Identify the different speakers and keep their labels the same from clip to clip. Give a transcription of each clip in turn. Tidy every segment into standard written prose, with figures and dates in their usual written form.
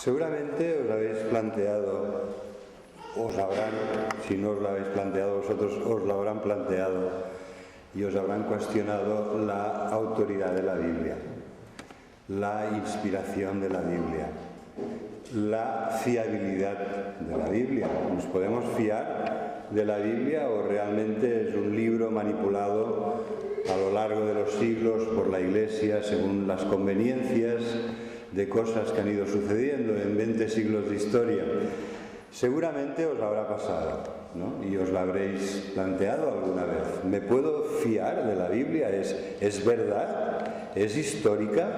Speaker 1: Seguramente os habéis planteado, si no os lo habéis planteado vosotros, os lo habrán planteado y os habrán cuestionado la autoridad de la Biblia, la inspiración de la Biblia, la fiabilidad de la Biblia. ¿Nos podemos fiar de la Biblia o realmente es un libro manipulado a lo largo de los siglos por la Iglesia según las conveniencias de cosas que han ido sucediendo en 20 siglos de historia? Seguramente os habrá pasado, ¿no? Y os lo habréis planteado alguna vez. ¿Me puedo fiar de la Biblia? ¿Es verdad? ¿Es histórica?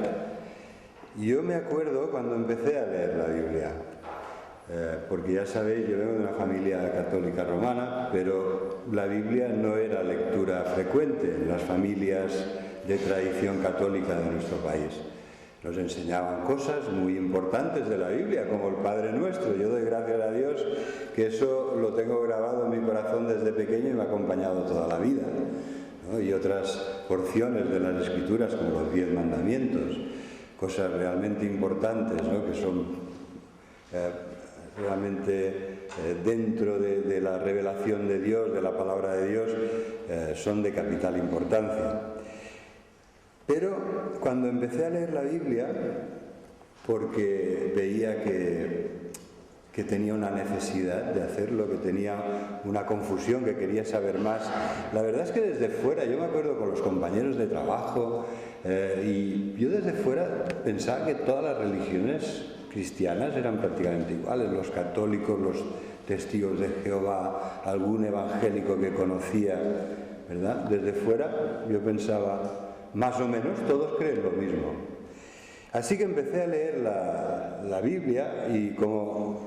Speaker 1: Yo me acuerdo cuando empecé a leer la Biblia, porque ya sabéis, yo vengo de una familia católica romana, pero la Biblia no era lectura frecuente en las familias de tradición católica de nuestro país. Nos enseñaban cosas muy importantes de la Biblia, como el Padre Nuestro. Yo doy gracias a Dios que eso lo tengo grabado en mi corazón desde pequeño y me ha acompañado toda la vida, ¿no? Y otras porciones de las Escrituras, como los 10 mandamientos, cosas realmente importantes, ¿no? Que son realmente dentro de la revelación de Dios, de la palabra de Dios, son de capital importancia. Pero cuando empecé a leer la Biblia, porque veía que tenía una necesidad de hacerlo, que tenía una confusión, que quería saber más, la verdad es que desde fuera, yo me acuerdo con los compañeros de trabajo, y yo desde fuera pensaba que todas las religiones cristianas eran prácticamente iguales, los católicos, los testigos de Jehová, algún evangélico que conocía, ¿verdad? Desde fuera yo pensaba, más o menos todos creen lo mismo. Así que empecé a leer la Biblia y como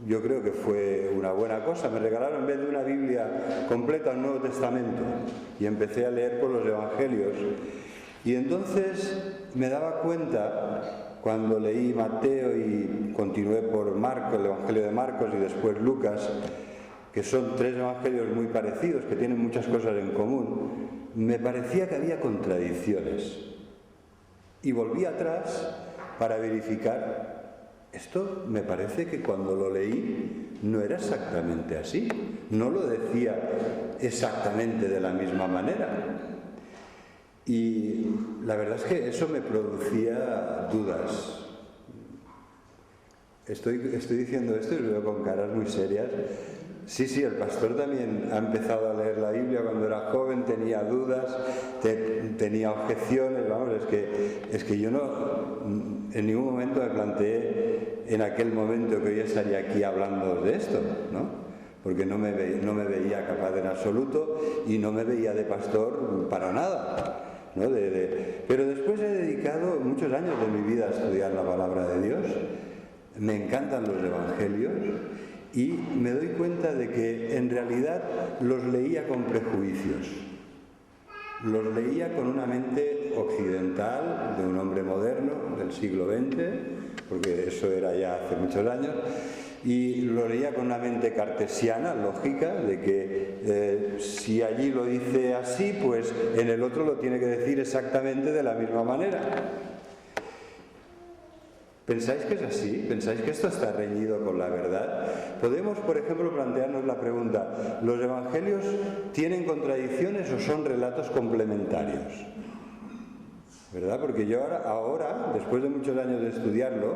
Speaker 1: yo creo que fue una buena cosa, me regalaron en vez de una Biblia completa un Nuevo Testamento y empecé a leer por los Evangelios. Y entonces me daba cuenta, cuando leí Mateo y continué por Marcos, el Evangelio de Marcos y después Lucas, que son 3 evangelios muy parecidos, que tienen muchas cosas en común, me parecía que había contradicciones. Y volví atrás para verificar, esto me parece que cuando lo leí no era exactamente así, no lo decía exactamente de la misma manera. Y la verdad es que eso me producía dudas. Estoy diciendo esto y lo veo con caras muy serias. Sí, el pastor también ha empezado a leer la Biblia cuando era joven, tenía dudas, tenía objeciones, vamos, es que yo no, en ningún momento me planteé en aquel momento que hoy estaría aquí hablando de esto, ¿no? Porque no me veía capaz en absoluto y no me veía de pastor para nada, ¿no? Pero después he dedicado muchos años de mi vida a estudiar la palabra de Dios, me encantan los evangelios y me doy cuenta de que en realidad los leía con prejuicios, los leía con una mente occidental de un hombre moderno del siglo XX, porque eso era ya hace muchos años, y lo leía con una mente cartesiana, lógica, de que si allí lo dice así, pues en el otro lo tiene que decir exactamente de la misma manera. ¿Pensáis que es así? ¿Pensáis que esto está reñido con la verdad? Podemos, por ejemplo, plantearnos la pregunta, ¿los evangelios tienen contradicciones o son relatos complementarios? ¿Verdad? Porque yo ahora, después de muchos años de estudiarlo,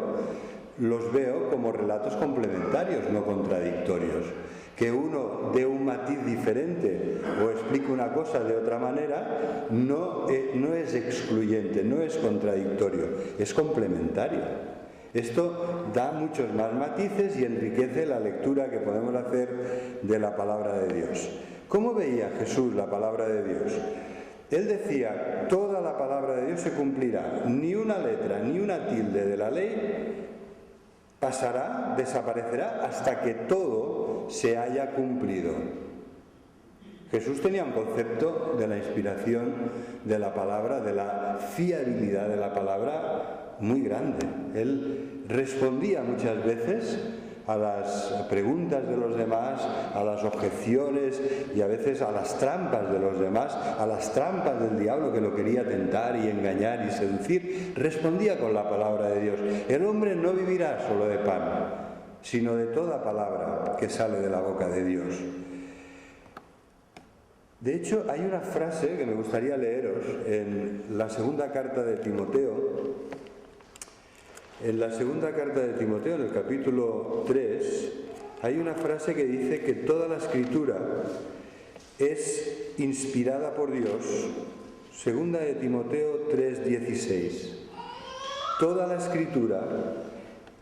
Speaker 1: los veo como relatos complementarios, no contradictorios. Que uno dé un matiz diferente o explique una cosa de otra manera no es excluyente, no es contradictorio, es complementario. Esto da muchos más matices y enriquece la lectura que podemos hacer de la palabra de Dios. ¿Cómo veía Jesús la palabra de Dios? Él decía, toda la palabra de Dios se cumplirá, ni una letra, ni una tilde de la ley pasará, desaparecerá hasta que todo se haya cumplido. Jesús tenía un concepto de la inspiración de la palabra, de la fiabilidad de la palabra muy grande. Él respondía muchas veces a las preguntas de los demás, a las objeciones y a veces a las trampas de los demás, a las trampas del diablo que lo quería tentar y engañar y seducir, respondía con la palabra de Dios. El hombre no vivirá solo de pan, sino de toda palabra que sale de la boca de Dios. De hecho, hay una frase que me gustaría leeros en la segunda carta de Timoteo. En la segunda carta de Timoteo, en el capítulo 3, hay una frase que dice que toda la Escritura es inspirada por Dios. Segunda de Timoteo 3:16. Toda la Escritura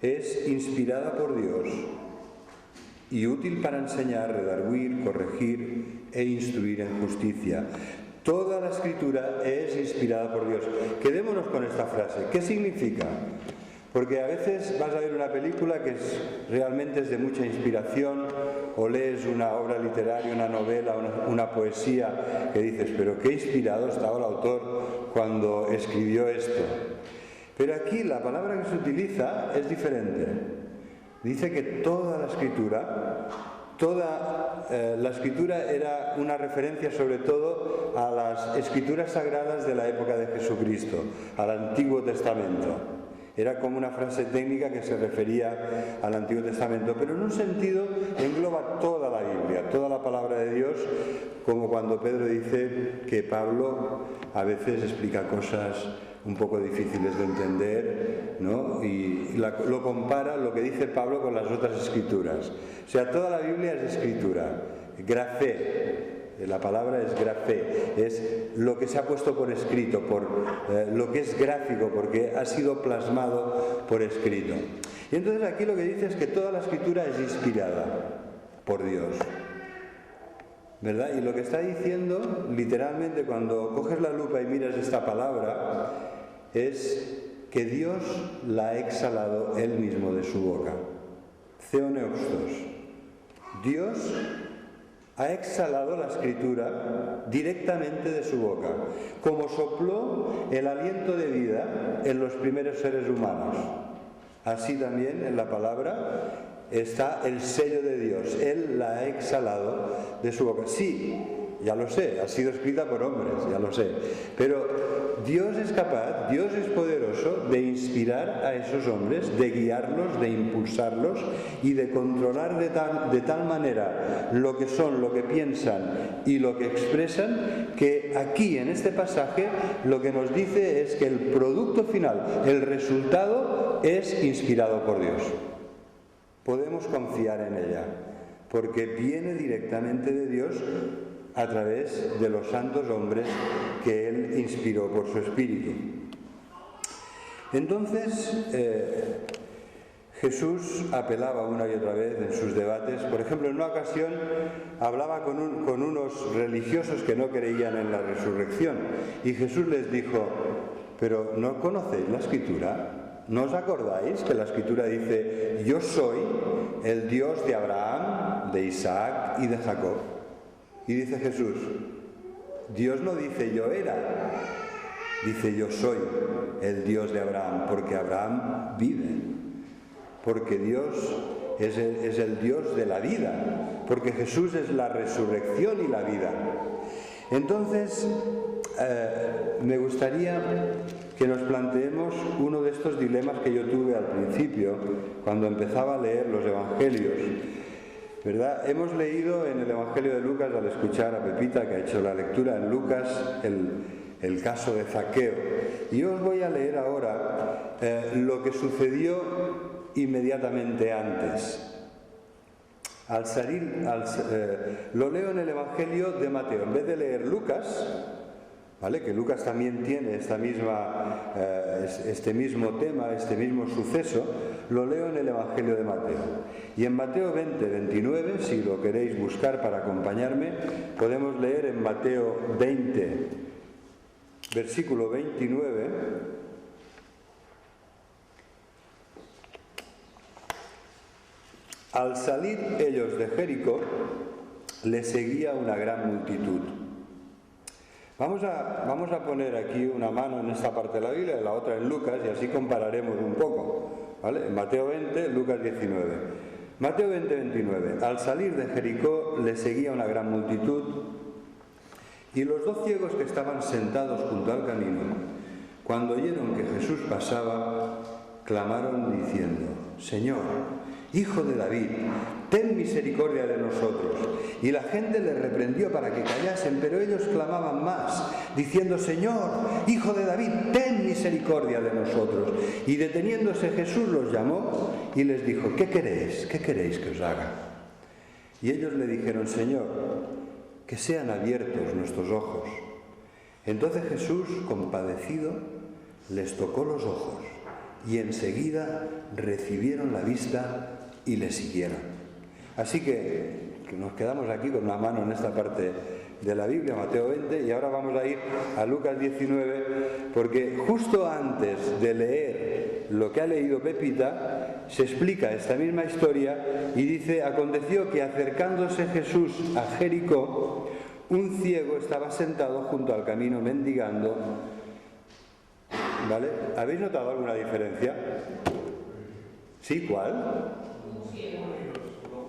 Speaker 1: es inspirada por Dios y útil para enseñar, redarguir, corregir e instruir en justicia. Toda la Escritura es inspirada por Dios. Quedémonos con esta frase. ¿Qué significa? Porque a veces vas a ver una película que realmente es de mucha inspiración, o lees una obra literaria, una novela, una poesía, que dices, pero qué inspirado estaba el autor cuando escribió esto. Pero aquí la palabra que se utiliza es diferente. Dice que toda la Escritura era una referencia sobre todo a las Escrituras sagradas de la época de Jesucristo, al Antiguo Testamento. Era como una frase técnica que se refería al Antiguo Testamento, pero en un sentido engloba toda la Biblia, toda la palabra de Dios, como cuando Pedro dice que Pablo a veces explica cosas un poco difíciles de entender, ¿no? Y lo compara, lo que dice Pablo, con las otras escrituras. O sea, toda la Biblia es escritura, grafé. La palabra es grafé, es lo que se ha puesto por escrito, lo que es gráfico, porque ha sido plasmado por escrito. Y entonces aquí lo que dice es que toda la Escritura es inspirada por Dios, ¿verdad? Y lo que está diciendo, literalmente, cuando coges la lupa y miras esta palabra, es que Dios la ha exhalado Él mismo de su boca. Theoneustos. Dios ha exhalado la Escritura directamente de su boca, como sopló el aliento de vida en los primeros seres humanos. Así también en la palabra está el sello de Dios. Él la ha exhalado de su boca. Sí, ya lo sé, ha sido escrita por hombres, ya lo sé. Pero Dios es capaz, Dios es poderoso de inspirar a esos hombres, de guiarlos, de impulsarlos y de controlar de tal manera lo que son, lo que piensan y lo que expresan, que aquí en este pasaje lo que nos dice es que el producto final, el resultado, es inspirado por Dios. Podemos confiar en ella, porque viene directamente de Dios a través de los santos hombres que Él inspiró por su Espíritu. Entonces, Jesús apelaba una y otra vez en sus debates. Por ejemplo, en una ocasión hablaba con unos religiosos que no creían en la resurrección, y Jesús les dijo, ¿pero no conocéis la Escritura? ¿No os acordáis que la Escritura dice, yo soy el Dios de Abraham, de Isaac y de Jacob? Y dice Jesús, Dios no dice yo era, dice yo soy el Dios de Abraham, porque Abraham vive, porque Dios es el Dios de la vida, porque Jesús es la resurrección y la vida. Entonces, me gustaría que nos planteemos uno de estos dilemas que yo tuve al principio, cuando empezaba a leer los Evangelios. ¿Verdad? Hemos leído en el Evangelio de Lucas, al escuchar a Pepita, que ha hecho la lectura en Lucas, el caso de Zaqueo. Y yo os voy a leer ahora lo que sucedió inmediatamente antes. Lo leo en el Evangelio de Mateo. En vez de leer Lucas, ¿vale? Que Lucas también tiene este mismo tema, este mismo suceso, lo leo en el Evangelio de Mateo. Y en Mateo 20-29, si lo queréis buscar para acompañarme, podemos leer en Mateo 20, versículo 29, al salir ellos de Jericó, les seguía una gran multitud. Vamos a poner aquí una mano en esta parte de la Biblia y la otra en Lucas, y así compararemos un poco, ¿vale? En Mateo 20, Lucas 19. Mateo 20, 29. Al salir de Jericó le seguía una gran multitud y los 2 ciegos que estaban sentados junto al camino, cuando oyeron que Jesús pasaba, clamaron diciendo: Señor, Hijo de David, ten misericordia de nosotros. Y la gente les reprendió para que callasen, pero ellos clamaban más, diciendo: Señor, Hijo de David, ten misericordia de nosotros. Y deteniéndose Jesús los llamó y les dijo: ¿Qué queréis? ¿Qué queréis que os haga? Y ellos le dijeron: Señor, que sean abiertos nuestros ojos. Entonces Jesús, compadecido, les tocó los ojos y enseguida recibieron la vista y le siguieron. Así que nos quedamos aquí con una mano en esta parte de la Biblia, Mateo 20, y ahora vamos a ir a Lucas 19, porque justo antes de leer lo que ha leído Pepita, se explica esta misma historia y dice: aconteció que acercándose Jesús a Jericó, un ciego estaba sentado junto al camino mendigando. ¿Vale? ¿Habéis notado alguna diferencia? ¿Sí? ¿Cuál?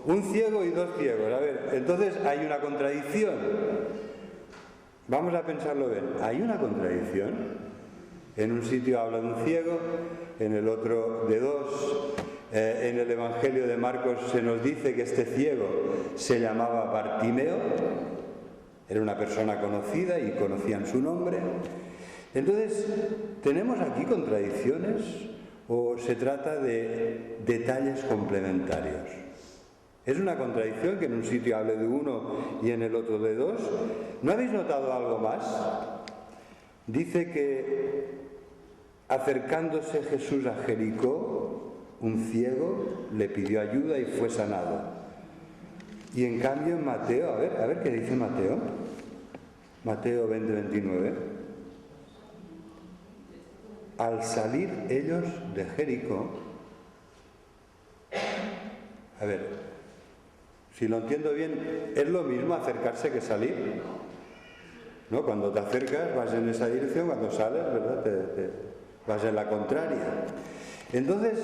Speaker 1: Un ciego y 2 ciegos. A ver, entonces hay una contradicción. Vamos a pensarlo bien. ¿Hay una contradicción? En un sitio habla de un ciego, en el otro de 2. En el Evangelio de Marcos se nos dice que este ciego se llamaba Bartimeo. Era una persona conocida y conocían su nombre. Entonces, ¿tenemos aquí contradicciones o se trata de detalles complementarios? ¿Es una contradicción que en un sitio hable de 1 y en el otro de 2? ¿No habéis notado algo más? Dice que acercándose Jesús a Jericó, un ciego le pidió ayuda y fue sanado. Y en cambio en Mateo, a ver qué dice Mateo. Mateo 20, 29. Al salir ellos de Jericó, a ver, si lo entiendo bien, ¿es lo mismo acercarse que salir? ¿No? Cuando te acercas vas en esa dirección, cuando sales, ¿verdad? Vas en la contraria. Entonces,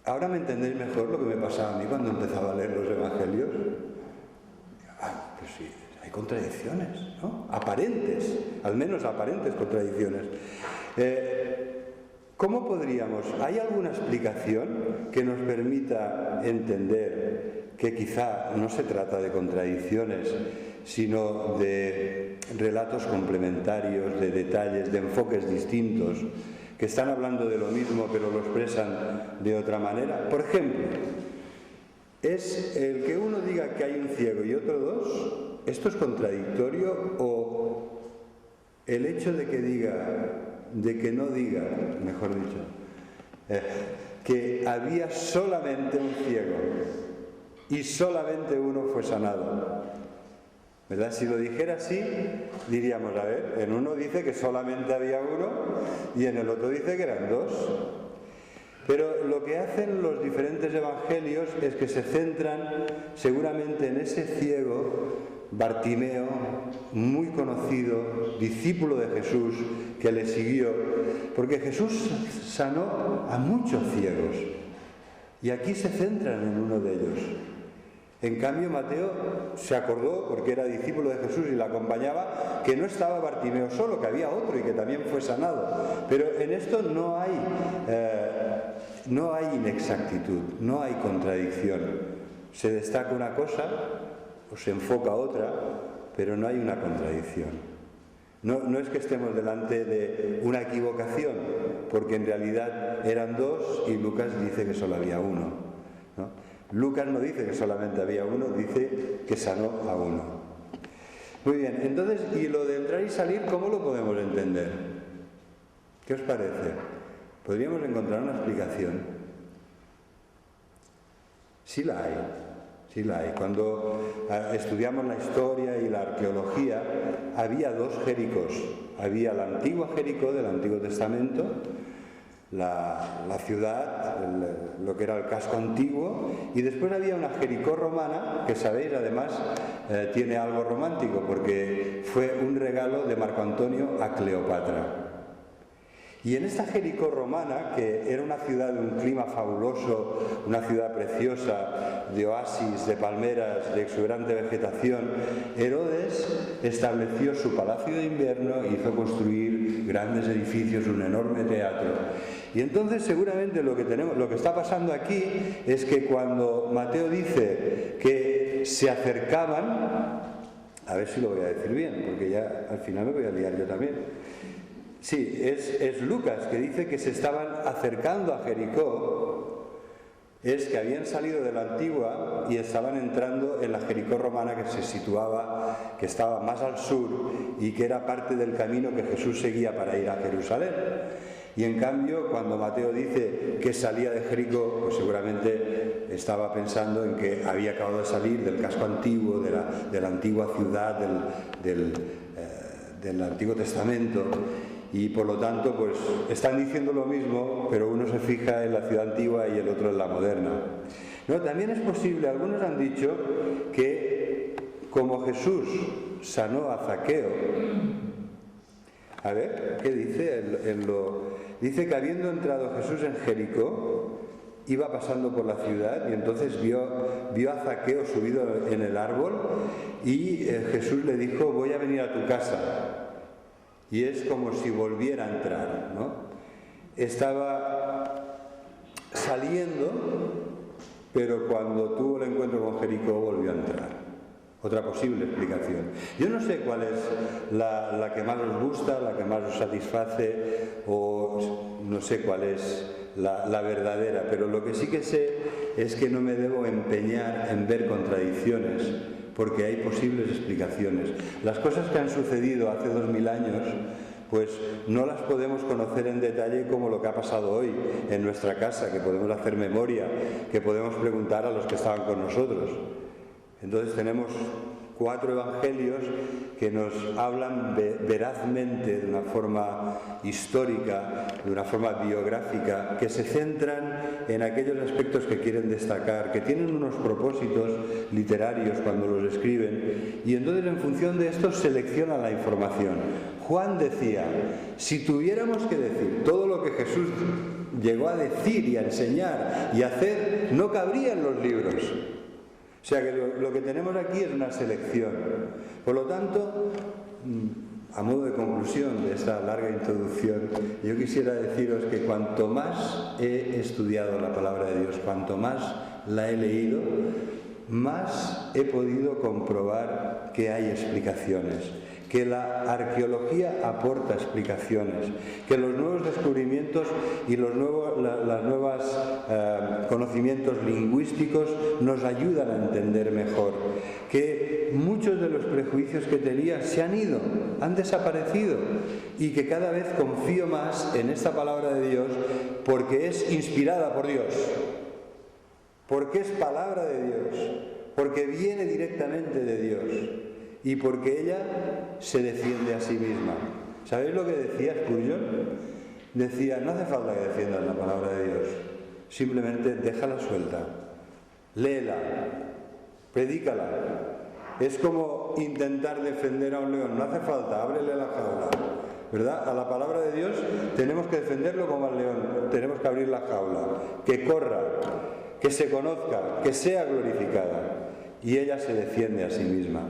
Speaker 1: ahora me entendéis mejor lo que me pasaba a mí cuando empezaba a leer los evangelios. Pues sí, hay contradicciones, ¿no? Aparentes, al menos aparentes contradicciones. ¿Cómo podríamos? ¿Hay alguna explicación que nos permita entender que quizá no se trata de contradicciones, sino de relatos complementarios, de detalles, de enfoques distintos, que están hablando de lo mismo pero lo expresan de otra manera? Por ejemplo, ¿es el que uno diga que hay un ciego y otro 2? ¿Esto es contradictorio o el hecho de que no diga, mejor dicho, que había solamente un ciego y solamente uno fue sanado? ¿Verdad? Si lo dijera así, diríamos, a ver, en uno dice que solamente había uno y en el otro dice que eran 2. Pero lo que hacen los diferentes evangelios es que se centran seguramente en ese ciego, Bartimeo, muy conocido, discípulo de Jesús, que le siguió, porque Jesús sanó a muchos ciegos y aquí se centran en uno de ellos. En cambio, Mateo se acordó, porque era discípulo de Jesús y le acompañaba, que no estaba Bartimeo solo, que había otro y que también fue sanado. Pero en esto no hay inexactitud, no hay contradicción. Se destaca una cosa o se enfoca otra, pero no hay una contradicción. No es que estemos delante de una equivocación, porque en realidad eran 2 y Lucas dice que solo había uno, ¿no? Lucas no dice que solamente había uno, dice que sanó a uno. Muy bien, entonces, ¿y lo de entrar y salir cómo lo podemos entender? ¿Qué os parece? ¿Podríamos encontrar una explicación? Sí la hay. Cuando estudiamos la historia y la arqueología, había 2 Jericós. Había la antigua Jericó del Antiguo Testamento, la ciudad, lo que era el casco antiguo, y después había una Jericó romana, que sabéis, además, tiene algo romántico, porque fue un regalo de Marco Antonio a Cleopatra. Y en esta Jericó romana, que era una ciudad de un clima fabuloso, una ciudad preciosa, de oasis, de palmeras, de exuberante vegetación, Herodes estableció su palacio de invierno e hizo construir grandes edificios, un enorme teatro. Y entonces seguramente lo que está pasando aquí es que cuando Mateo dice que se acercaban, a ver si lo voy a decir bien, porque ya al final me voy a liar yo también. Sí, es Lucas que dice que se estaban acercando a Jericó, es que habían salido de la antigua y estaban entrando en la Jericó romana que se situaba, que estaba más al sur y que era parte del camino que Jesús seguía para ir a Jerusalén. Y en cambio, cuando Mateo dice que salía de Jericó, pues seguramente estaba pensando en que había acabado de salir del casco antiguo, de la antigua ciudad del Antiguo Testamento. Y por lo tanto, pues están diciendo lo mismo, pero uno se fija en la ciudad antigua y el otro en la moderna. No, también es posible, algunos han dicho que como Jesús sanó a Zaqueo, a ver, ¿qué dice? Dice que habiendo entrado Jesús en Jericó, iba pasando por la ciudad y entonces vio a Zaqueo subido en el árbol y Jesús le dijo: voy a venir a tu casa. Y es como si volviera a entrar, ¿no? Estaba saliendo, pero cuando tuvo el encuentro con Jericó volvió a entrar. Otra posible explicación. Yo no sé cuál es la que más os gusta, la que más os satisface, o no sé cuál es la verdadera, pero lo que sí que sé es que no me debo empeñar en ver contradicciones, porque hay posibles explicaciones. Las cosas que han sucedido hace 2000 años, pues no las podemos conocer en detalle como lo que ha pasado hoy en nuestra casa, que podemos hacer memoria, que podemos preguntar a los que estaban con nosotros. Entonces tenemos 4 evangelios que nos hablan verazmente, de una forma histórica, de una forma biográfica, que se centran en aquellos aspectos que quieren destacar, que tienen unos propósitos literarios cuando los escriben, y entonces en función de esto seleccionan la información. Juan decía: si tuviéramos que decir todo lo que Jesús llegó a decir y a enseñar y a hacer, no cabría en los libros. O sea que lo que tenemos aquí es una selección. Por lo tanto, a modo de conclusión de esta larga introducción, yo quisiera deciros que cuanto más he estudiado la palabra de Dios, cuanto más la he leído, más he podido comprobar que hay explicaciones, que la arqueología aporta explicaciones, que los nuevos descubrimientos y los nuevos conocimientos lingüísticos nos ayudan a entender mejor, que muchos de los prejuicios que tenía se han ido, han desaparecido, y que cada vez confío más en esta palabra de Dios porque es inspirada por Dios, porque es palabra de Dios, porque viene directamente de Dios y porque ella se defiende a sí misma. ¿Sabéis lo que decía Spurgeon? Decía: no hace falta que defiendas la palabra de Dios, simplemente déjala suelta, léela, predícala. Es como intentar defender a un león, no hace falta, ábrele la jaula, ¿verdad? A la palabra de Dios tenemos que defenderlo como al león, tenemos que abrir la jaula, que corra, que se conozca, que sea glorificada, y ella se defiende a sí misma.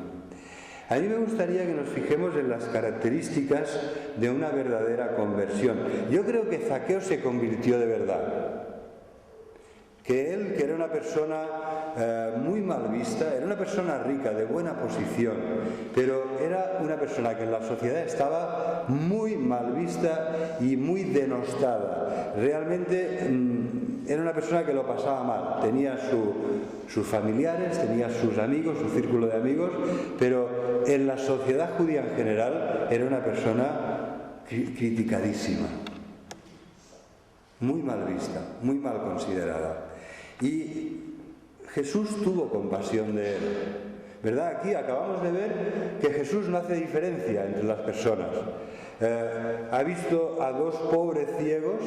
Speaker 1: A mí me gustaría que nos fijemos en las características de una verdadera conversión. Yo creo que Zaqueo se convirtió de verdad. Que él, que era una persona muy mal vista, era una persona rica, de buena posición, pero era una persona que en la sociedad estaba muy mal vista y muy denostada. Realmente era una persona que lo pasaba mal. Tenía sus familiares, tenía sus amigos, su círculo de amigos, pero en la sociedad judía en general era una persona criticadísima, muy mal vista, muy mal considerada. Y Jesús tuvo compasión de él, ¿verdad? Aquí acabamos de ver que Jesús no hace diferencia entre las personas. Ha visto a dos pobres ciegos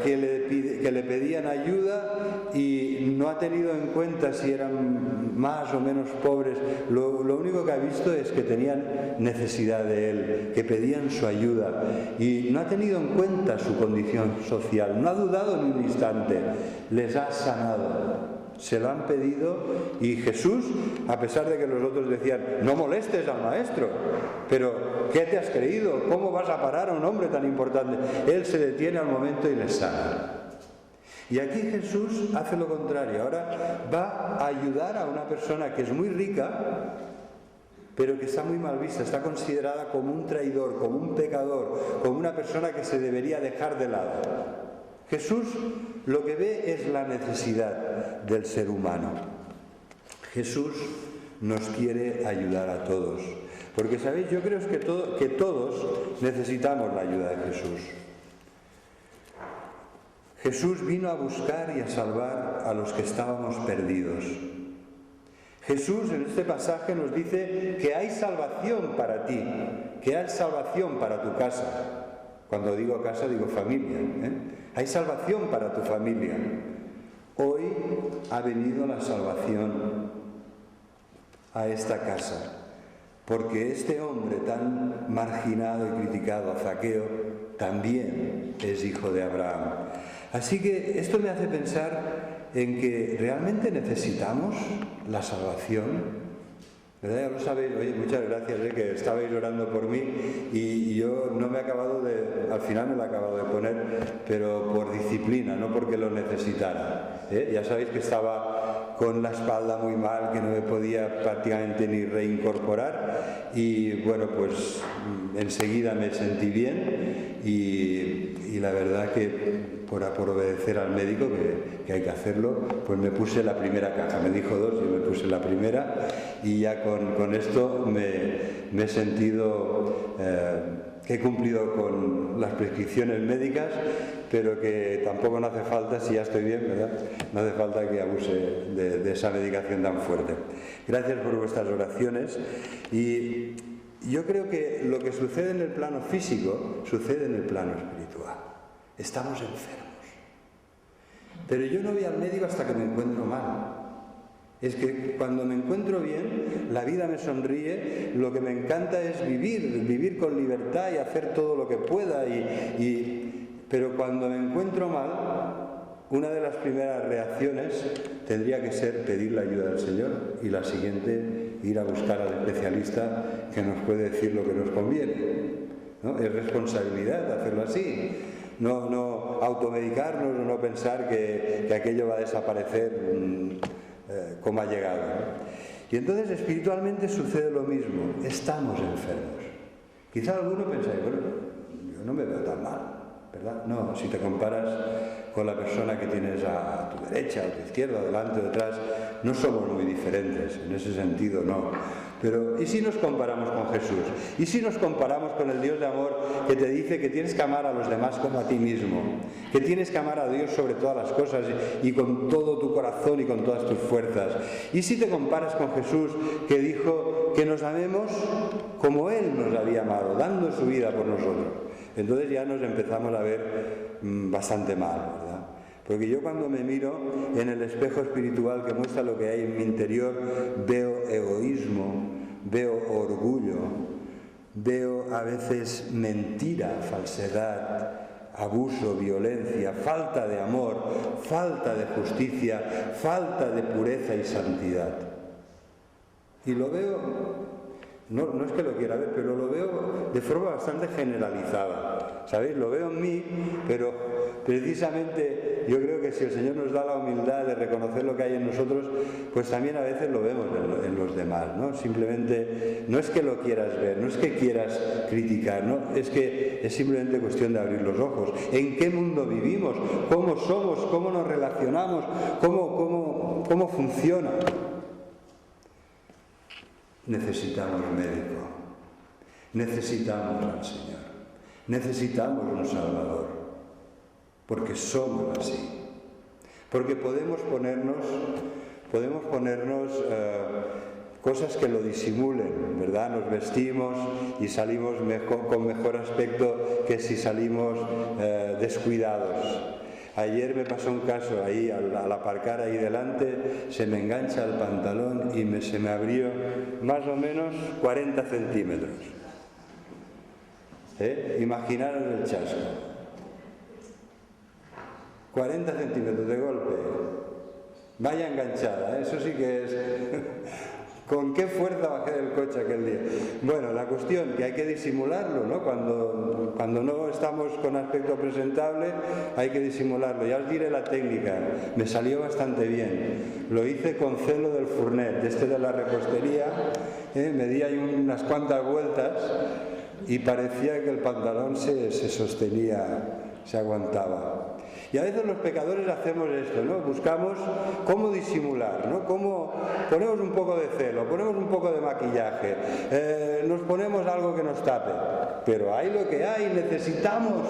Speaker 1: que le pedían ayuda y no ha tenido en cuenta si eran más o menos pobres. Lo único que ha visto es que tenían necesidad de él, que pedían su ayuda, y no ha tenido en cuenta su condición social, no ha dudado ni un instante, les ha sanado. Se lo han pedido y Jesús, a pesar de que los otros decían, no molestes al maestro, pero ¿qué te has creído? ¿Cómo vas a parar a un hombre tan importante? Él se detiene al momento y les sana. Y aquí Jesús hace lo contrario. Ahora va a ayudar a una persona que es muy rica, pero que está muy mal vista, está considerada como un traidor, como un pecador, como una persona que se debería dejar de lado. Jesús lo que ve es la necesidad del ser humano. Jesús nos quiere ayudar a todos. Porque, ¿sabéis? Yo creo que todos necesitamos la ayuda de Jesús. Jesús vino a buscar y a salvar a los que estábamos perdidos. Jesús en este pasaje nos dice que hay salvación para ti, que hay salvación para tu casa. Cuando digo casa, digo familia. Hay salvación para tu familia. Hoy ha venido la salvación a esta casa, porque este hombre tan marginado y criticado, Zaqueo, también es hijo de Abraham. Así que esto me hace pensar en que realmente necesitamos la salvación. ¿Verdad? Ya lo sabéis. Oye, muchas gracias, que estabais orando por mí y yo no me he acabado al final me lo he acabado de poner, pero por disciplina, no porque lo necesitara. Ya sabéis que estaba con la espalda muy mal, que no me podía prácticamente ni reincorporar, y bueno, pues enseguida me sentí bien y la verdad que por obedecer al médico, que hay que hacerlo, pues me puse la primera caja. Me dijo 2 y me puse la primera, y ya con esto me he sentido que he cumplido con las prescripciones médicas, pero que tampoco no hace falta, si ya estoy bien, ¿verdad? No hace falta que abuse de esa medicación tan fuerte. Gracias por vuestras oraciones. Y yo creo que lo que sucede en el plano físico sucede en el plano espiritual. Estamos enfermos. Pero yo no voy al médico hasta que me encuentro mal. Es que cuando me encuentro bien, la vida me sonríe, lo que me encanta es vivir con libertad y hacer todo lo que pueda. Pero cuando me encuentro mal, una de las primeras reacciones tendría que ser pedir la ayuda del Señor, y la siguiente, ir a buscar al especialista que nos puede decir lo que nos conviene, ¿no? Es responsabilidad hacerlo así. No automedicarnos, no pensar que aquello va a desaparecer como ha llegado, ¿no? Y entonces espiritualmente sucede lo mismo, estamos enfermos. Quizá alguno pensáis, bueno, yo no me veo tan mal, ¿verdad? No, si te comparas con la persona que tienes a tu derecha, a tu izquierda, delante o detrás, no somos muy diferentes, en ese sentido no. Pero ¿y si nos comparamos con Jesús? ¿Y si nos comparamos con el Dios de amor que te dice que tienes que amar a los demás como a ti mismo? Que tienes que amar a Dios sobre todas las cosas y con todo tu corazón y con todas tus fuerzas. ¿Y si te comparas con Jesús, que dijo que nos amemos como Él nos había amado, dando su vida por nosotros? Entonces ya nos empezamos a ver bastante mal, ¿verdad? Porque yo cuando me miro en el espejo espiritual que muestra lo que hay en mi interior, veo egoísmo, veo orgullo, veo a veces mentira, falsedad, abuso, violencia, falta de amor, falta de justicia, falta de pureza y santidad. Y lo veo, no es que lo quiera ver, pero lo veo de forma bastante generalizada, ¿sabéis? Lo veo en mí, pero precisamente yo creo que si el Señor nos da la humildad de reconocer lo que hay en nosotros, pues también a veces lo vemos en los demás, ¿no? Simplemente, no es que lo quieras ver, no es que quieras criticar, ¿no? Es que es simplemente cuestión de abrir los ojos. ¿En qué mundo vivimos? ¿Cómo somos? ¿Cómo nos relacionamos? ¿Cómo funciona? Necesitamos médico, necesitamos al Señor, necesitamos un Salvador, porque somos así, porque podemos ponernos cosas que lo disimulen, ¿verdad? Nos vestimos y salimos con mejor aspecto que si salimos descuidados. Ayer me pasó un caso ahí, al aparcar ahí delante, se me engancha el pantalón y se me abrió más o menos 40 centímetros. Imaginaros el chasco. 40 centímetros de golpe. Vaya enganchada, eso sí que es... ¿Con qué fuerza bajé del coche aquel día? Bueno, la cuestión que hay que disimularlo, ¿no? Cuando no estamos con aspecto presentable, hay que disimularlo. Ya os diré la técnica, me salió bastante bien. Lo hice con celo del Fournet, de la repostería, me di ahí unas cuantas vueltas y parecía que el pantalón se sostenía, se aguantaba. Y a veces los pecadores hacemos esto, ¿no? Buscamos cómo disimular, ¿no? Cómo ponemos un poco de celo, ponemos un poco de maquillaje, nos ponemos algo que nos tape. Pero hay lo que hay, necesitamos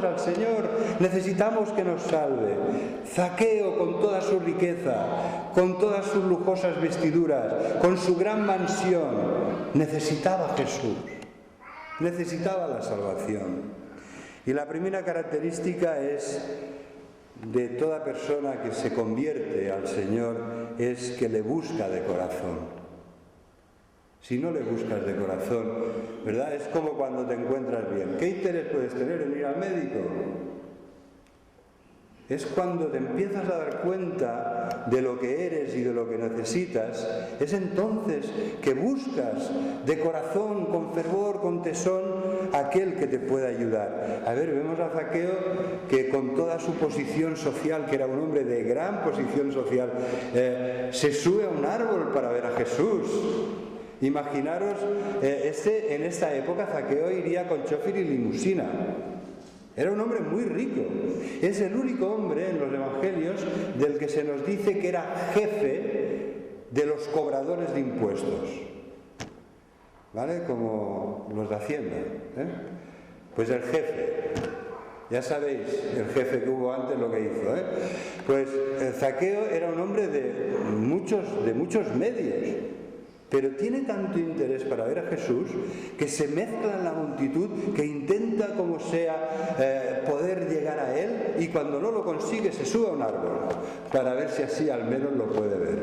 Speaker 1: al Señor, necesitamos que nos salve. Zaqueo, con toda su riqueza, con todas sus lujosas vestiduras, con su gran mansión, necesitaba a Jesús, necesitaba la salvación. Y la primera característica es de toda persona que se convierte al Señor es que le busca de corazón. Si no le buscas de corazón, ¿verdad? Es como cuando te encuentras bien. ¿Qué interés puedes tener en ir al médico? Es cuando te empiezas a dar cuenta de lo que eres y de lo que necesitas, es entonces que buscas de corazón, con fervor, con tesón, aquel que te pueda ayudar. A ver, vemos a Zaqueo que con toda su posición social, que era un hombre de gran posición social, se sube a un árbol para ver a Jesús. Imaginaros, en esta época Zaqueo iría con chofer y limusina. Era un hombre muy rico. Es el único hombre en los evangelios del que se nos dice que era jefe de los cobradores de impuestos. ¿Vale? Como los de Hacienda. Pues el jefe. Ya sabéis, el jefe que hubo antes lo que hizo. Pues Zaqueo era un hombre de muchos medios. Pero tiene tanto interés para ver a Jesús que se mezcla en la multitud, que intenta como sea poder llegar a Él, y cuando no lo consigue se sube a un árbol para ver si así al menos lo puede ver.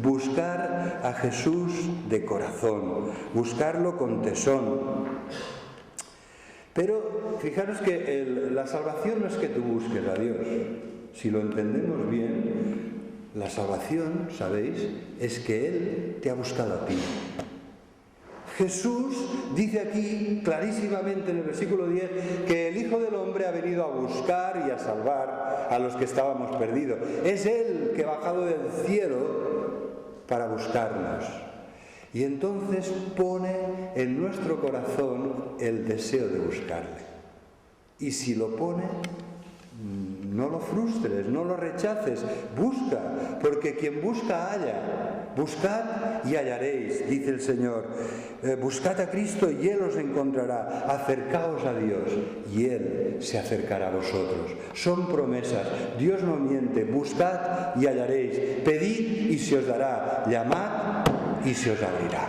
Speaker 1: Buscar a Jesús de corazón, buscarlo con tesón. Pero fijaros que la salvación no es que tú busques a Dios. Si lo entendemos bien, la salvación, ¿sabéis?, es que Él te ha buscado a ti. Jesús dice aquí clarísimamente en el versículo 10 que el Hijo del Hombre ha venido a buscar y a salvar a los que estábamos perdidos. Es Él que ha bajado del cielo para buscarnos. Y entonces pone en nuestro corazón el deseo de buscarle. Y si lo pone, no lo frustres, no lo rechaces, busca, porque quien busca halla. Buscad y hallaréis, dice el Señor. Buscad a Cristo y Él os encontrará. Acercaos a Dios y Él se acercará a vosotros. Son promesas, Dios no miente. Buscad y hallaréis. Pedid y se os dará. Llamad y se os abrirá.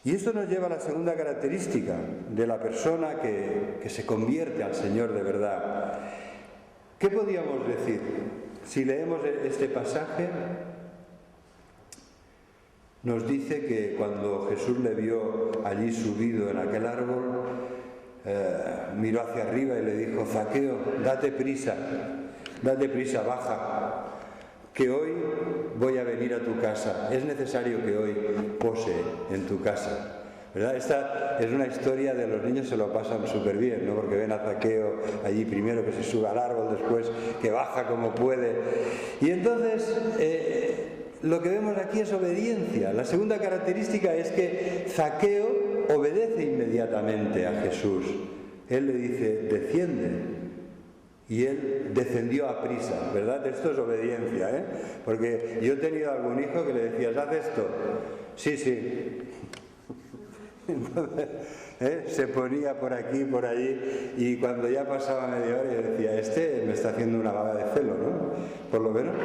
Speaker 1: Y esto nos lleva a la segunda característica de la persona que se convierte al Señor de verdad. ¿Qué podríamos decir? Si leemos este pasaje, nos dice que cuando Jesús le vio allí subido en aquel árbol, miró hacia arriba y le dijo: Zaqueo, date prisa, baja, que hoy voy a venir a tu casa. Es necesario que hoy pose en tu casa. ¿Verdad? Esta es una historia de los niños, se lo pasan súper bien, ¿no? Porque ven a Zaqueo allí primero que se sube al árbol, después que baja como puede. Y entonces lo que vemos aquí es obediencia. La segunda característica es que Zaqueo obedece inmediatamente a Jesús. Él le dice: desciende. Y él descendió a prisa, ¿verdad? Esto es obediencia, ¿eh? Porque yo he tenido algún hijo que le decías: haz esto. Sí. Entonces, se ponía por aquí, por allí, y cuando ya pasaba media hora yo decía: este me está haciendo una vaga de celo, ¿no? Por lo menos.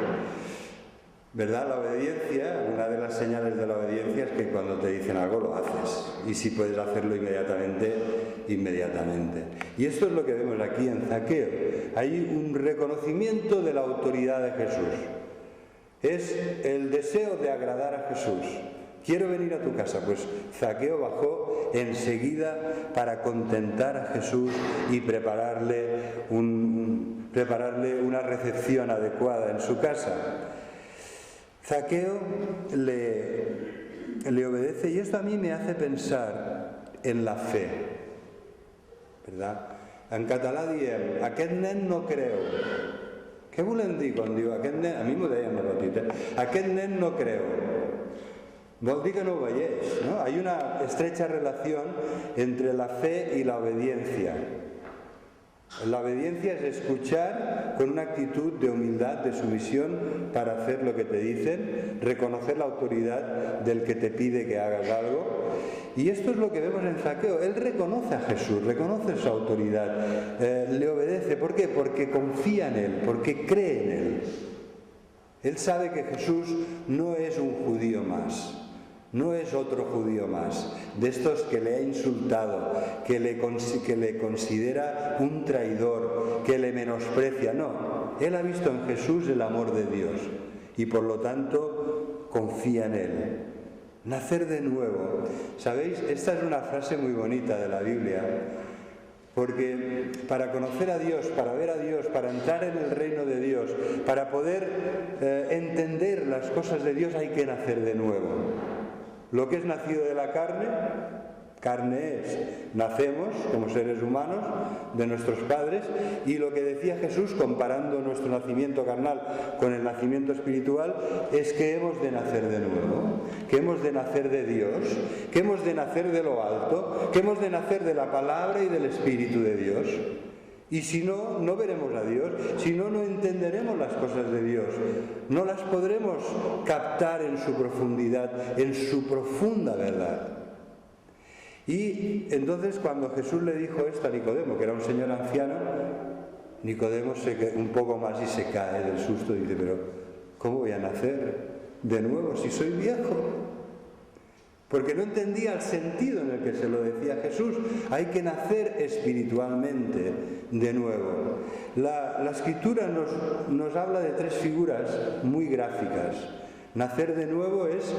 Speaker 1: ¿Verdad? La obediencia, una de las señales de la obediencia es que cuando te dicen algo lo haces. Y si puedes hacerlo inmediatamente, inmediatamente. Y esto es lo que vemos aquí en Zaqueo. Hay un reconocimiento de la autoridad de Jesús. Es el deseo de agradar a Jesús. Quiero venir a tu casa. Pues Zaqueo bajó enseguida para contentar a Jesús y prepararle una recepción adecuada en su casa. Zaqueo le obedece, y esto a mí me hace pensar en la fe, ¿verdad? En català diem, aquest nen no creu. Què volem dir quan diu aquest nen? A mi m'ho deien de petit, aquest nen no creu. Vol dir que no obedeix, ¿no? Hay una estrecha relación entre la fe y la obediencia. La obediencia es escuchar con una actitud de humildad, de sumisión para hacer lo que te dicen, reconocer la autoridad del que te pide que hagas algo. Y esto es lo que vemos en Zaqueo. Él reconoce a Jesús, reconoce su autoridad, le obedece. ¿Por qué? Porque confía en Él, porque cree en Él. Él sabe que Jesús no es un judío más. No es otro judío más, de estos que le ha insultado, que le considera un traidor, que le menosprecia. No, él ha visto en Jesús el amor de Dios y por lo tanto confía en Él. Nacer de nuevo. ¿Sabéis? Esta es una frase muy bonita de la Biblia, porque para conocer a Dios, para ver a Dios, para entrar en el reino de Dios, para poder entender las cosas de Dios hay que nacer de nuevo. Lo que es nacido de la carne, carne es. Nacemos como seres humanos de nuestros padres, y lo que decía Jesús, comparando nuestro nacimiento carnal con el nacimiento espiritual, es que hemos de nacer de nuevo, que hemos de nacer de Dios, que hemos de nacer de lo alto, que hemos de nacer de la palabra y del Espíritu de Dios. Y si no, no veremos a Dios, si no, no entenderemos las cosas de Dios, no las podremos captar en su profundidad, en su profunda verdad. Y entonces cuando Jesús le dijo esto a Nicodemo, que era un señor anciano, Nicodemo se queda un poco más y se cae del susto y dice, pero ¿cómo voy a nacer de nuevo si soy viejo? Porque no entendía el sentido en el que se lo decía Jesús. Hay que nacer espiritualmente de nuevo. La Escritura nos habla de tres figuras muy gráficas. Nacer de nuevo es,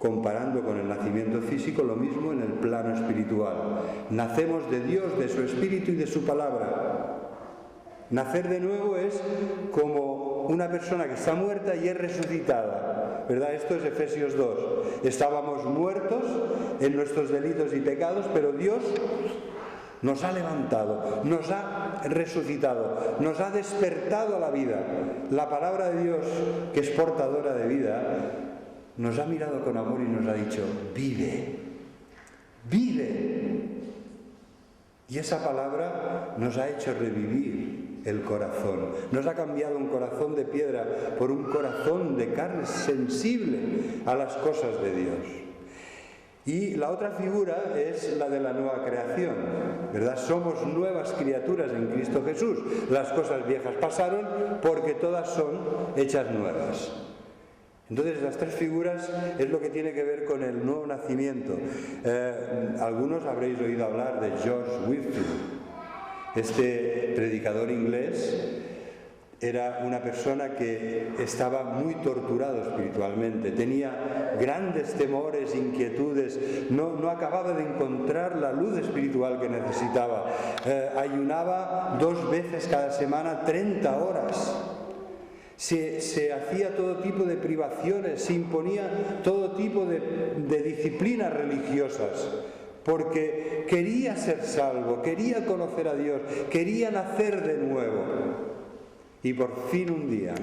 Speaker 1: comparando con el nacimiento físico, lo mismo en el plano espiritual. Nacemos de Dios, de su Espíritu y de su palabra. Nacer de nuevo es como una persona que está muerta y es resucitada, ¿verdad? Esto es Efesios 2. Estábamos muertos en nuestros delitos y pecados, pero Dios nos ha levantado, nos ha resucitado, nos ha despertado a la vida. La palabra de Dios, que es portadora de vida, nos ha mirado con amor y nos ha dicho, vive, vive. Y esa palabra nos ha hecho revivir el corazón. Nos ha cambiado un corazón de piedra por un corazón de carne sensible a las cosas de Dios. Y la otra figura es la de la nueva creación, ¿verdad? Somos nuevas criaturas en Cristo Jesús. Las cosas viejas pasaron porque todas son hechas nuevas. Entonces las tres figuras es lo que tiene que ver con el nuevo nacimiento. Algunos habréis oído hablar de George Whitefield. Este predicador inglés era una persona que estaba muy torturado espiritualmente, tenía grandes temores, inquietudes, no acababa de encontrar la luz espiritual que necesitaba. Ayunaba 2 veces cada semana 30 horas. Se hacía todo tipo de privaciones, se imponía todo tipo de disciplinas religiosas, porque quería ser salvo, quería conocer a Dios, quería nacer de nuevo. Y por fin un día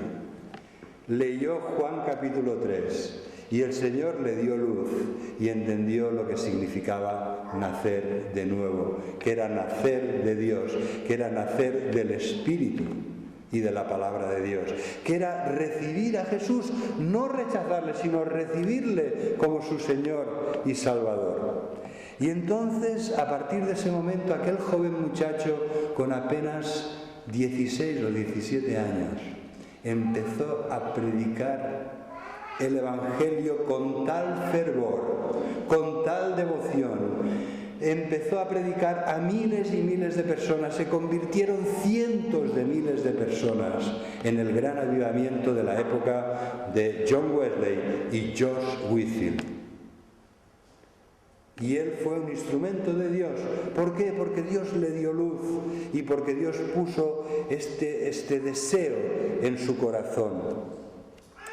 Speaker 1: leyó Juan capítulo 3 y el Señor le dio luz y entendió lo que significaba nacer de nuevo, que era nacer de Dios, que era nacer del Espíritu y de la palabra de Dios, que era recibir a Jesús, no rechazarle, sino recibirle como su Señor y Salvador. Y entonces, a partir de ese momento, aquel joven muchacho con apenas 16 o 17 años empezó a predicar el Evangelio con tal fervor, con tal devoción. Empezó a predicar a miles y miles de personas, se convirtieron cientos de miles de personas en el gran avivamiento de la época de John Wesley y George Whitefield. Y él fue un instrumento de Dios. ¿Por qué? Porque Dios le dio luz y porque Dios puso este deseo en su corazón.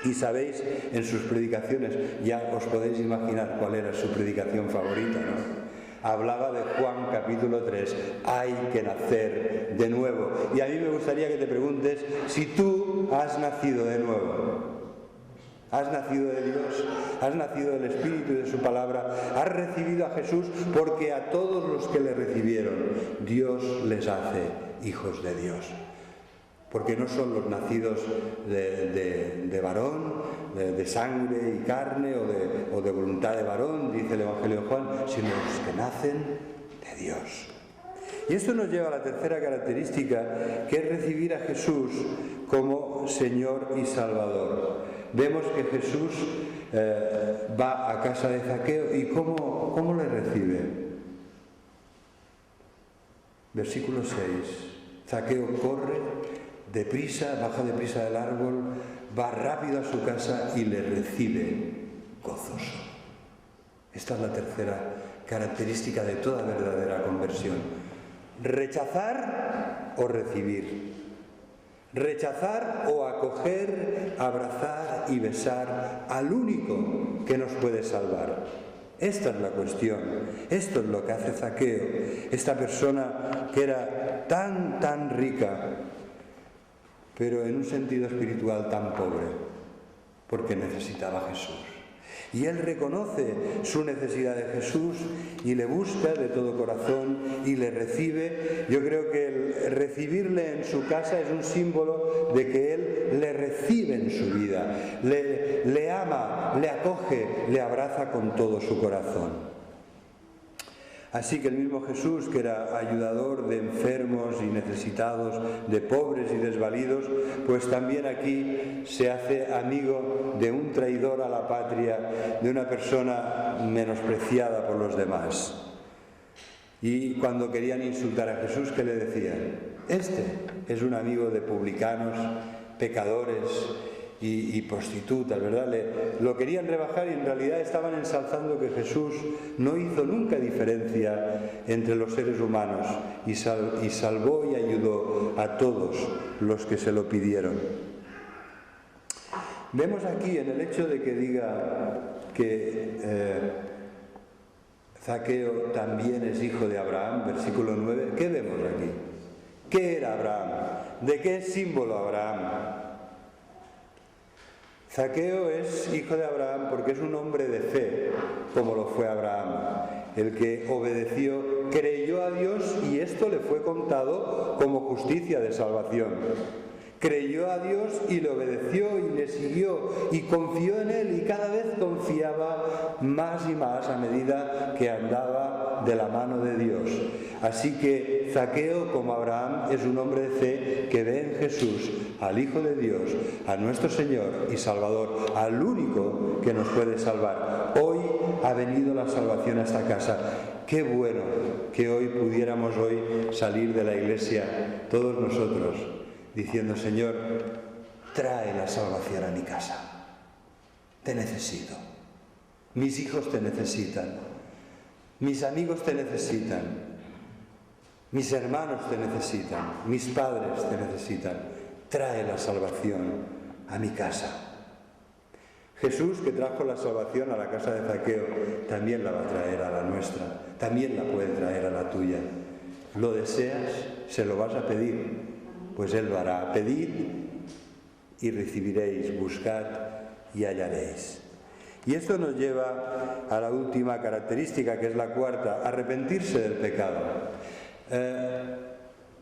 Speaker 1: Y sabéis, en sus predicaciones, ya os podéis imaginar cuál era su predicación favorita, ¿no? Hablaba de Juan capítulo 3, hay que nacer de nuevo. Y a mí me gustaría que te preguntes si tú has nacido de nuevo. ¿Has nacido de Dios? ¿Has nacido del Espíritu y de su palabra? ¿Has recibido a Jesús? Porque a todos los que le recibieron, Dios les hace hijos de Dios. Porque no son los nacidos de varón, de sangre y carne o de voluntad de varón, dice el Evangelio de Juan, sino los que nacen de Dios. Y esto nos lleva a la tercera característica, que es recibir a Jesús como Señor y Salvador. Vemos que Jesús va a casa de Zaqueo y ¿cómo le recibe? Versículo 6. Zaqueo corre deprisa, baja deprisa del árbol, va rápido a su casa y le recibe gozoso. Esta es la tercera característica de toda verdadera conversión. Rechazar o recibir. Rechazar o acoger, abrazar y besar al único que nos puede salvar. Esta es la cuestión. Esto es lo que hace Zaqueo, esta persona que era tan rica, pero en un sentido espiritual tan pobre, porque necesitaba a Jesús. Y él reconoce su necesidad de Jesús y le busca de todo corazón y le recibe. Yo creo que el recibirle en su casa es un símbolo de que él le recibe en su vida, le ama, le acoge, le abraza con todo su corazón. Así que el mismo Jesús, que era ayudador de enfermos y necesitados, de pobres y desvalidos, pues también aquí se hace amigo de un traidor a la patria, de una persona menospreciada por los demás. Y cuando querían insultar a Jesús, ¿qué le decían? Este es un amigo de publicanos, pecadores y prostitutas, ¿verdad? Lo querían rebajar y en realidad estaban ensalzando que Jesús no hizo nunca diferencia entre los seres humanos y salvó y ayudó a todos los que se lo pidieron. Vemos aquí en el hecho de que diga que Zaqueo también es hijo de Abraham, versículo 9, ¿qué vemos aquí? ¿Qué era Abraham? ¿De qué es símbolo Abraham? Zaqueo es hijo de Abraham porque es un hombre de fe, como lo fue Abraham, el que obedeció, creyó a Dios y esto le fue contado como justicia de salvación. Creyó a Dios y le obedeció y le siguió y confió en Él y cada vez confiaba más y más a medida que andaba de la mano de Dios. Así que Zaqueo, como Abraham, es un hombre de fe que ve en Jesús al Hijo de Dios, a nuestro Señor y Salvador, al único que nos puede salvar. Hoy ha venido la salvación a esta casa. Qué bueno que hoy pudiéramos salir de la iglesia, todos nosotros, diciendo: Señor, trae la salvación a mi casa. Te necesito. Mis hijos te necesitan. Mis amigos te necesitan. Mis hermanos te necesitan. Mis padres te necesitan. Trae la salvación a mi casa. Jesús, que trajo la salvación a la casa de Zaqueo, también la va a traer a la nuestra. También la puede traer a la tuya. ¿Lo deseas? ¿Se lo vas a pedir? Pues Él lo hará. Pedid y recibiréis, buscad y hallaréis. Y esto nos lleva a la última característica, que es la cuarta: arrepentirse del pecado.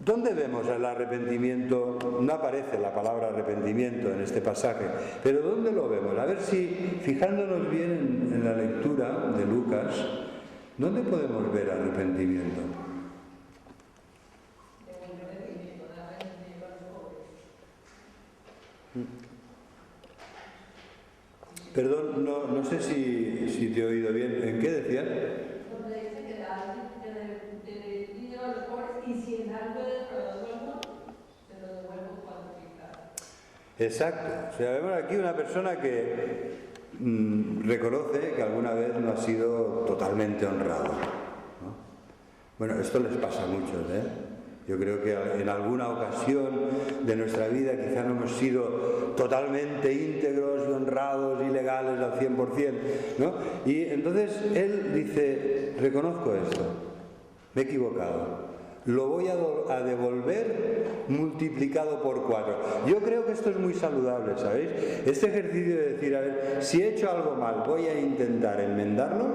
Speaker 1: ¿Dónde vemos el arrepentimiento? No aparece la palabra arrepentimiento en este pasaje, pero ¿dónde lo vemos? A ver si, fijándonos bien en la lectura de Lucas, ¿dónde podemos ver arrepentimiento? Perdón, no sé si te he oído bien. ¿En qué decías?
Speaker 2: Donde dice que de dinero a los pobres y si en algo devuelvo, se lo devuelvo cuantificado.
Speaker 1: Exacto. O sea, vemos aquí una persona que reconoce que alguna vez no ha sido totalmente honrado, ¿no? Bueno, esto les pasa a muchos, ¿eh? Yo creo que en alguna ocasión de nuestra vida quizá no hemos sido totalmente íntegros y honrados y legales al 100%, ¿no? Y entonces él dice, reconozco esto, me he equivocado, lo voy a devolver multiplicado por 4. Yo creo que esto es muy saludable, ¿sabéis? Este ejercicio de decir, a ver, si he hecho algo mal, voy a intentar enmendarlo,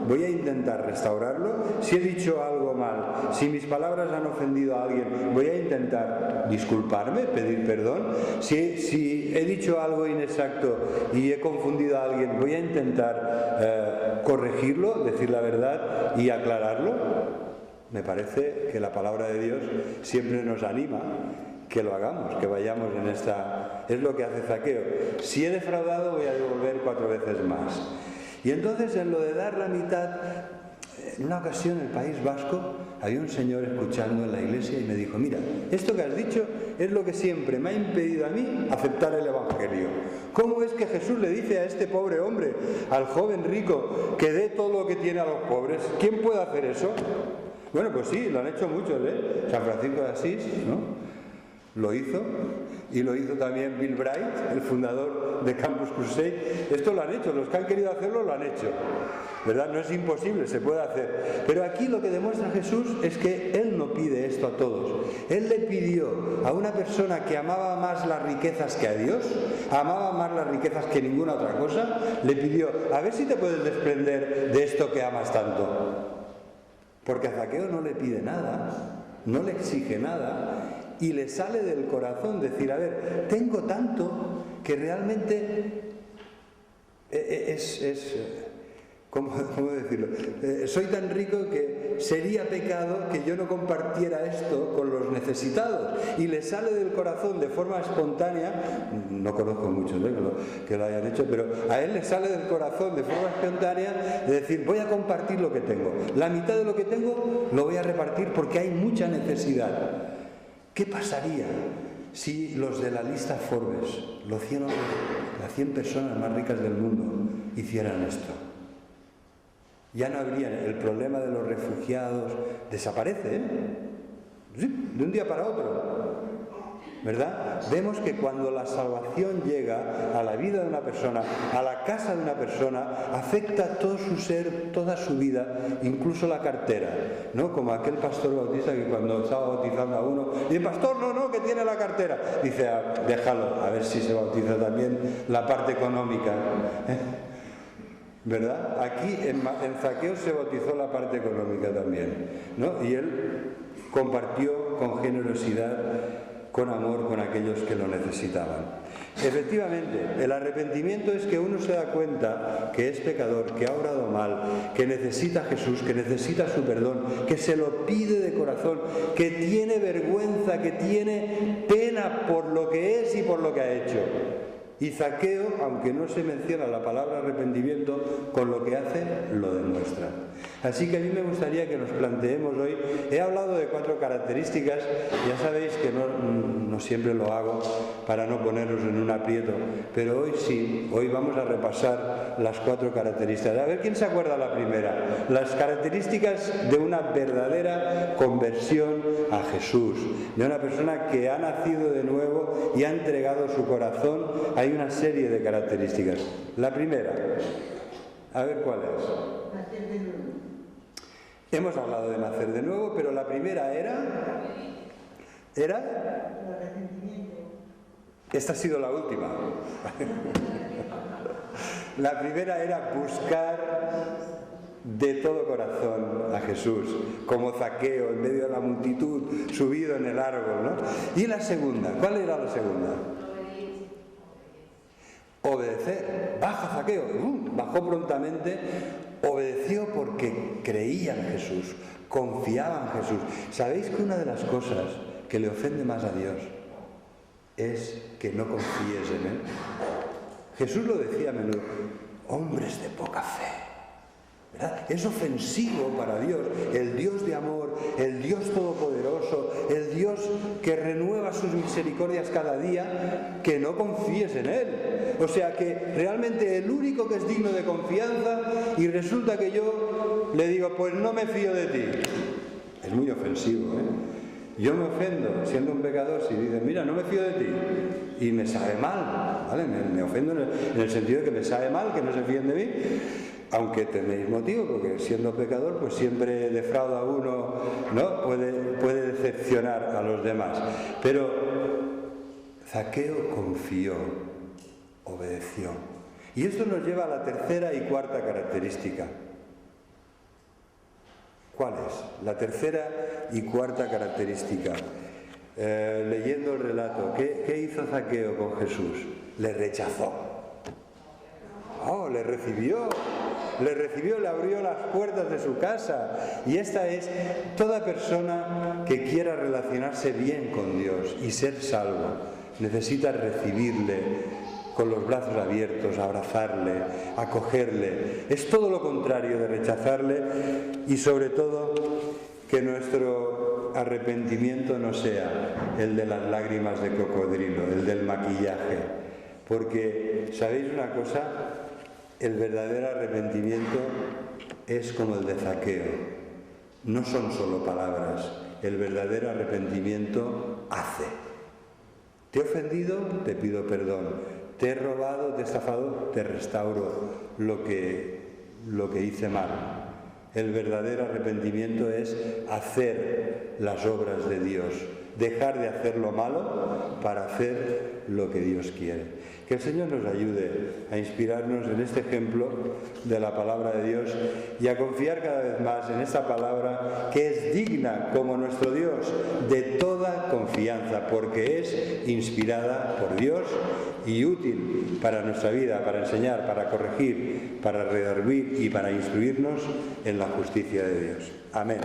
Speaker 1: voy a intentar restaurarlo. Si he dicho algo mal, si mis palabras han ofendido a alguien, voy a intentar disculparme, pedir perdón. Si he dicho algo inexacto y he confundido a alguien, voy a intentar corregirlo, decir la verdad y aclararlo. Me parece que la palabra de Dios siempre nos anima que lo hagamos, que vayamos en esta... Es lo que hace Zaqueo. Si he defraudado, voy a devolver 4 veces más. Y entonces en lo de dar la mitad, en una ocasión en el País Vasco había un señor escuchando en la iglesia y me dijo, mira, esto que has dicho es lo que siempre me ha impedido a mí aceptar el Evangelio. ¿Cómo es que Jesús le dice a este pobre hombre, al joven rico, que dé todo lo que tiene a los pobres? ¿Quién puede hacer eso? Bueno, pues sí, lo han hecho muchos, ¿eh? San Francisco de Asís, ¿no? Lo hizo, y lo hizo también Bill Bright, el fundador de Campus Crusade. Esto lo han hecho, los que han querido hacerlo lo han hecho, ¿verdad? No es imposible, se puede hacer. Pero aquí lo que demuestra Jesús es que Él no pide esto a todos. Él le pidió a una persona que amaba más las riquezas que a Dios, amaba más las riquezas que ninguna otra cosa, le pidió, a ver si te puedes desprender de esto que amas tanto. Porque a Zaqueo no le pide nada, no le exige nada, y le sale del corazón decir, a ver, tengo tanto que realmente ¿cómo decirlo? Soy tan rico que sería pecado que yo no compartiera esto con los necesitados. Y le sale del corazón de forma espontánea, no conozco muchos que lo hayan hecho, pero a él le sale del corazón de forma espontánea de decir, voy a compartir lo que tengo. La mitad de lo que tengo lo voy a repartir porque hay mucha necesidad. ¿Qué pasaría si los de la lista Forbes, las 100 personas más ricas del mundo, hicieran esto? Ya no habría el problema de los refugiados, desaparece, ¿eh? Sí, de un día para otro, ¿verdad? Vemos que cuando la salvación llega a la vida de una persona, a la casa de una persona, afecta todo su ser, toda su vida, incluso la cartera, ¿no? Como aquel pastor bautista que cuando estaba bautizando a uno, dice, pastor, no, que tiene la cartera. Dice, déjalo, a ver si se bautiza también la parte económica, ¿eh? ¿Verdad? Aquí en Zaqueo se bautizó la parte económica también, ¿no? Y él compartió con generosidad, con amor, con aquellos que lo necesitaban. Efectivamente, el arrepentimiento es que uno se da cuenta que es pecador, que ha obrado mal, que necesita a Jesús, que necesita su perdón, que se lo pide de corazón, que tiene vergüenza, que tiene pena por lo que es y por lo que ha hecho. Y Zaqueo, aunque no se menciona la palabra arrepentimiento, con lo que hace lo demuestra. Así que a mí me gustaría que nos planteemos hoy, he hablado de 4 características, ya sabéis que no siempre lo hago para no ponernos en un aprieto, pero hoy sí, hoy vamos a repasar las 4 características. A ver quién se acuerda la primera, las características de una verdadera conversión a Jesús, de una persona que ha nacido de nuevo y ha entregado su corazón. Hay una serie de características. La primera, a ver cuál es.
Speaker 2: Nacer de nuevo.
Speaker 1: Hemos hablado de nacer de nuevo, pero la primera era...
Speaker 2: El arrepentimiento.
Speaker 1: Esta ha sido la última. La primera era buscar de todo corazón a Jesús, como Zaqueo en medio de la multitud, subido en el árbol, ¿no? Y la segunda, ¿cuál era la segunda? Obedecer. Baja Zaqueo, bajó prontamente, obedeció porque creía en Jesús, confiaba en Jesús. ¿Sabéis que una de las cosas que le ofende más a Dios es que no confíes en Él. Jesús lo decía a menudo, hombres de poca fe. ¿Verdad? Es ofensivo para Dios, el Dios de amor, el Dios todopoderoso, el Dios que renueva sus misericordias cada día, que no confíes en Él. O sea que realmente el único que es digno de confianza, y resulta que yo le digo, pues no me fío de ti. Es muy ofensivo, ¿eh? Yo me ofendo siendo un pecador si dicen, mira, no me fío de ti, y me sabe mal, ¿vale? Me ofendo en el sentido de que me sabe mal que no se fíen de mí, aunque tenéis motivo, porque siendo pecador pues siempre defrauda a uno, ¿no? Puede decepcionar a los demás. Pero Zaqueo confió, obedeció. Y esto nos lleva a la tercera y cuarta característica. ¿Cuál es? La tercera y cuarta característica. Leyendo el relato, ¿qué hizo Zaqueo con Jesús? Le rechazó. Oh, le recibió, le abrió las puertas de su casa. Y esta es toda persona que quiera relacionarse bien con Dios y ser salvo. Necesita recibirle con los brazos abiertos, abrazarle, acogerle. Es todo lo contrario de rechazarle, y sobre todo que nuestro arrepentimiento no sea el de las lágrimas de cocodrilo, el del maquillaje. Porque, ¿sabéis una cosa? El verdadero arrepentimiento es como el de Zaqueo. No son solo palabras. El verdadero arrepentimiento hace. Te he ofendido, te pido perdón. Te he robado, te he estafado, te restauro lo que hice mal. El verdadero arrepentimiento es hacer las obras de Dios, dejar de hacer lo malo para hacer lo que Dios quiere. Que el Señor nos ayude a inspirarnos en este ejemplo de la palabra de Dios y a confiar cada vez más en esta palabra que es digna, como nuestro Dios, de toda confianza, porque es inspirada por Dios y útil para nuestra vida, para enseñar, para corregir, para redarguir y para instruirnos en la justicia de Dios. Amén.